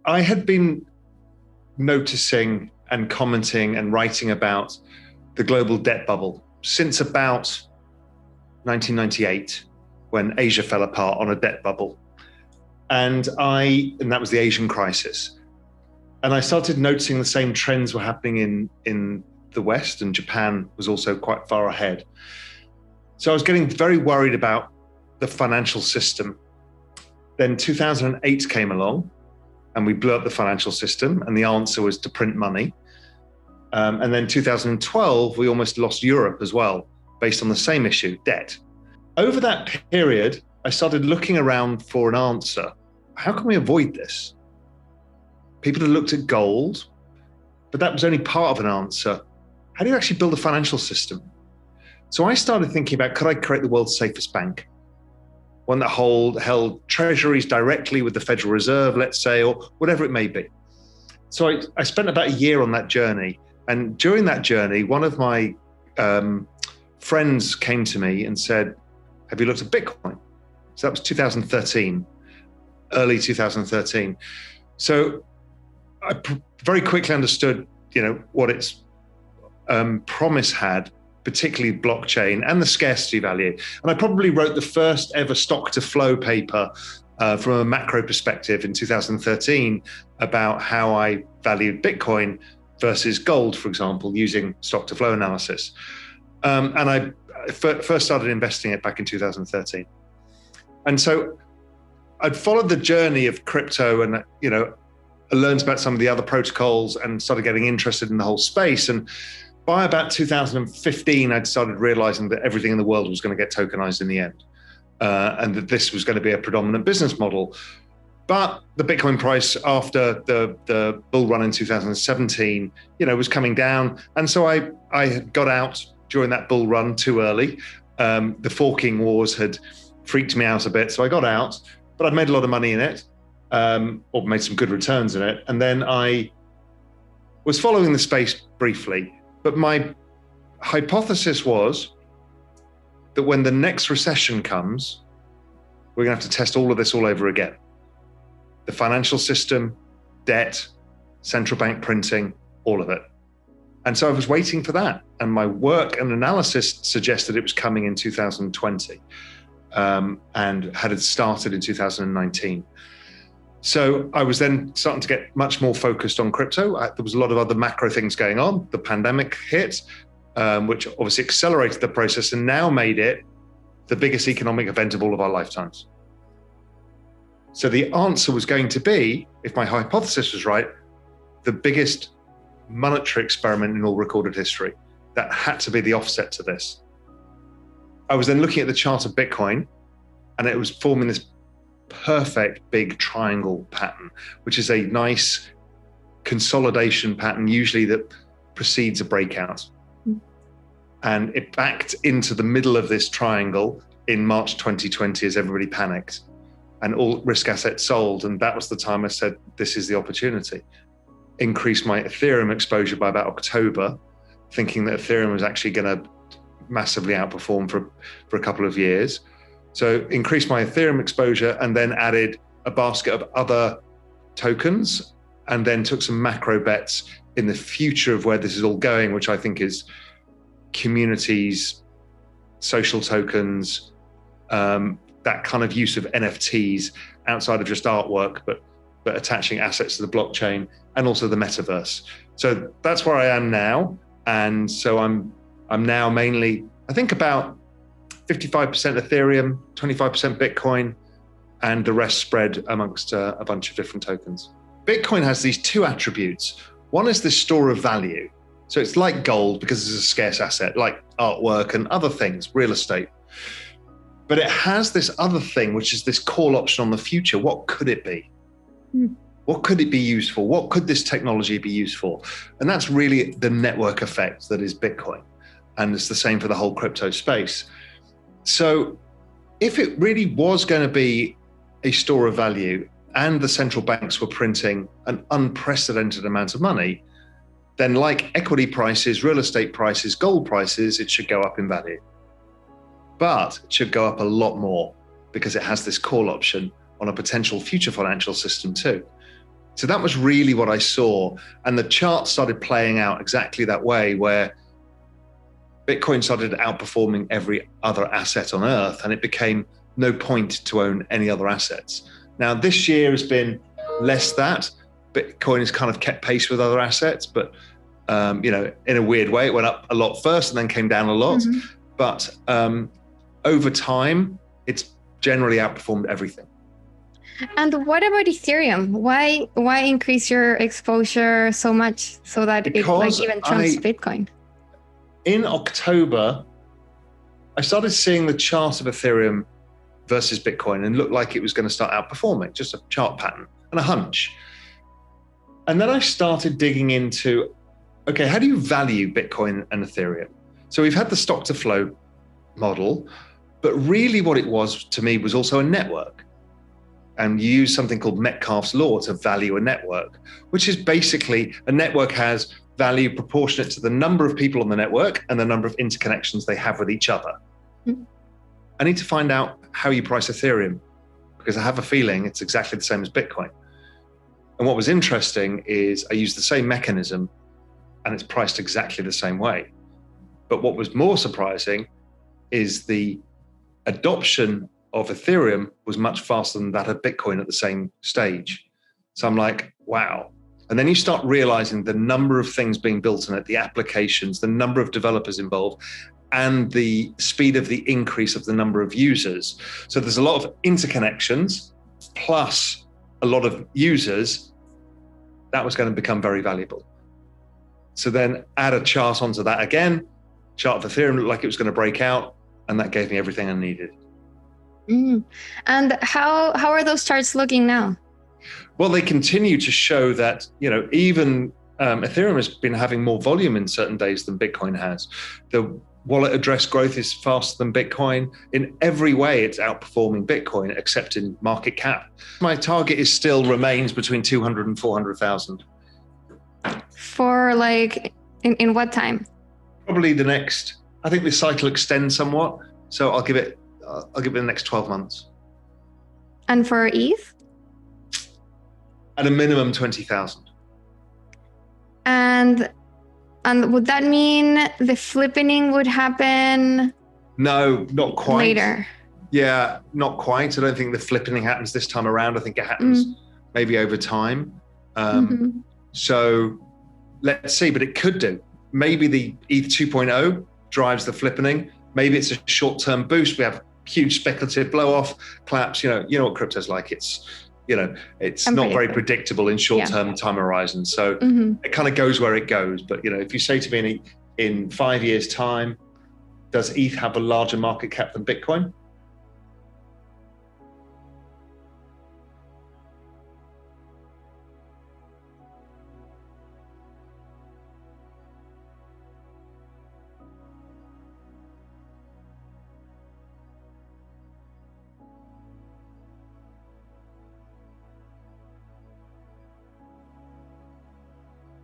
I had been noticing and commenting and writing about the global debt bubble since about 1998, when Asia fell apart on a debt bubble. And that was the Asian crisis. And I started noticing the same trends were happening in the West, and Japan was also quite far ahead. So I was getting very worried about the financial system. Then 2008 came along and we blew up the financial system, and the answer was to print money. And then 2012, we almost lost Europe as well, based on the same issue, debt. Over that period, I started looking around for an answer. How can we avoid this? People had looked at gold, but that was only part of an answer. How do you actually build a financial system? So I started thinking about, could I create the world's safest bank? One that held treasuries directly with the Federal Reserve, let's say, or whatever it may be. So I spent about a year on that journey. And during that journey, one of my friends came to me and said, have you looked at Bitcoin? So that was 2013, early 2013. So I very quickly understood, what its promise had, particularly blockchain and the scarcity value. And I probably wrote the first ever stock to flow paper from a macro perspective in 2013 about how I valued Bitcoin versus gold, for example, using stock to flow analysis. And I first started investing it back in 2013. And so I'd followed the journey of crypto and, I learned about some of the other protocols and started getting interested in the whole space. And by about 2015, I'd started realizing that everything in the world was going to get tokenized in the end, and that this was going to be a predominant business model. But the Bitcoin price after the bull run in 2017, was coming down. And so I got out during that bull run too early. The forking wars had freaked me out a bit. So I got out, but I'd made a lot of money in it, or made some good returns in it. And then I was following the space briefly. But my hypothesis was that when the next recession comes, we're going to have to test all of this all over again. The financial system, debt, central bank printing, all of it. And so I was waiting for that. And my work and analysis suggested it was coming in 2020, and had started in 2019. So I was then starting to get much more focused on crypto. There was a lot of other macro things going on. The pandemic hit, which obviously accelerated the process and now made it the biggest economic event of all of our lifetimes. So the answer was going to be, if my hypothesis was right, the biggest monetary experiment in all recorded history. That had to be the offset to this. I was then looking at the chart of Bitcoin, and it was forming this perfect big triangle pattern, which is a nice consolidation pattern, usually that precedes a breakout. And it backed into the middle of this triangle in March 2020 as everybody panicked and all risk assets sold. And that was the time I said, this is the opportunity. Increased my Ethereum exposure by about October, thinking that Ethereum was actually going to massively outperform for a couple of years. So increased my Ethereum exposure and then added a basket of other tokens, and then took some macro bets in the future of where this is all going, which I think is communities, social tokens, that kind of use of NFTs outside of just artwork, but attaching assets to the blockchain and also the metaverse. So that's where I am now. And so I'm now mainly, I think about 55% Ethereum, 25% Bitcoin, and the rest spread amongst a bunch of different tokens. Bitcoin has these two attributes. One is the store of value. So it's like gold because it's a scarce asset, like artwork and other things, real estate. But it has this other thing, which is this call option on the future. What could it be? What could it be used for? What could this technology be used for? And that's really the network effect that is Bitcoin. And it's the same for the whole crypto space. So if it really was going to be a store of value and the central banks were printing an unprecedented amount of money, then like equity prices, real estate prices, gold prices, it should go up in value. But it should go up a lot more because it has this call option on a potential future financial system too. So that was really what I saw. And the chart started playing out exactly that way, where Bitcoin started outperforming every other asset on earth, and it became no point to own any other assets. Now, this year has been less that. Bitcoin has kind of kept pace with other assets, but in a weird way, it went up a lot first and then came down a lot. But over time, it's generally outperformed everything. And what about Ethereum? Why increase your exposure so much so that it even trumps Bitcoin? In October, I started seeing the chart of Ethereum versus Bitcoin and looked like it was going to start outperforming, just a chart pattern and a hunch. And then I started digging into, okay, how do you value Bitcoin and Ethereum? So we've had the stock to flow model, but really what it was to me was also a network. And you use something called Metcalfe's law to value a network, which is basically a network has value proportionate to the number of people on the network and the number of interconnections they have with each other. I need to find out how you price Ethereum, because I have a feeling it's exactly the same as Bitcoin. And what was interesting is I used the same mechanism and it's priced exactly the same way. But what was more surprising is the adoption of Ethereum was much faster than that of Bitcoin at the same stage. So I'm like, wow. And then you start realizing the number of things being built on it, the applications, the number of developers involved, and the speed of the increase of the number of users. So there's a lot of interconnections plus a lot of users. That was going to become very valuable. So then add a chart onto that again. Chart of Ethereum looked like it was going to break out, and that gave me everything I needed. And how are those charts looking now? Well, they continue to show that, even Ethereum has been having more volume in certain days than Bitcoin has. The wallet address growth is faster than Bitcoin. In every way, it's outperforming Bitcoin, except in market cap. My target still remains between 200 and 400,000. For in what time? Probably I think the cycle extends somewhat. So I'll give it the next 12 months. And for ETH? At a minimum 20,000. And would that mean the flippening would happen? No, not quite. Later. Yeah, not quite. I don't think the flippening happens this time around. I think it happens maybe over time. So let's see, but it could do. Maybe the ETH 2.0 drives the flippening. Maybe it's a short-term boost. We have huge speculative blow-off, collapse. You know what crypto's like. It's not very predictable in short-term time horizons. So it kind of goes where it goes. But if you say to me in 5 years' time, does ETH have a larger market cap than Bitcoin?